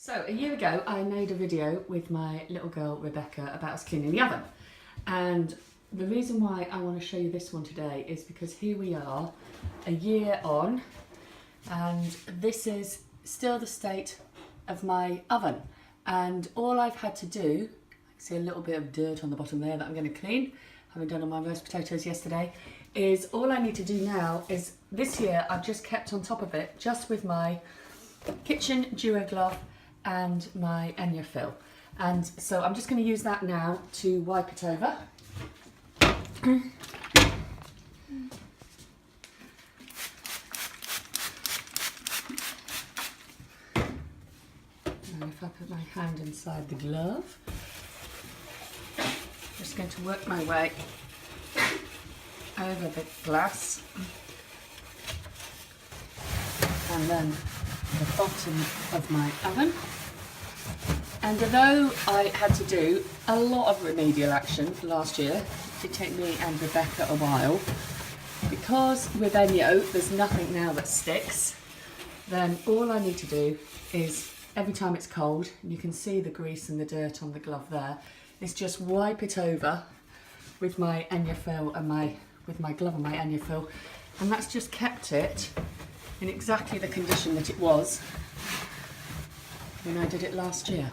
So a year ago I made a video with my little girl Rebecca about us cleaning the oven, and the reason why I want to show you this one today is because here we are a year on and this is still the state of my oven, and all I've had to do, I see a little bit of dirt on the bottom there that I'm going to clean, having done on my roast potatoes yesterday, is all I need to do now is this year I've just kept on top of it just with my kitchen duo glove and my ENJO fill, and so I'm just going to use that now to wipe it over. And if I put my hand inside the glove, I'm just going to work my way over the glass and then the bottom of my oven. And although I had to do a lot of remedial action last year, it did take me and Rebecca a while, because with ENJO there's nothing now that sticks, then all I need to do is, every time it's cold, you can see the grease and the dirt on the glove there, is just wipe it over with my ENJO fill and with my glove and my ENJO fill, and that's just kept it in exactly the condition that it was when I did it last year.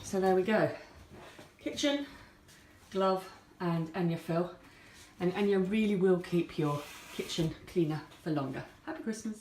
So there we go. Kitchen, glove and ENJO fill. And ENJO really will keep your kitchen cleaner for longer. Happy Christmas.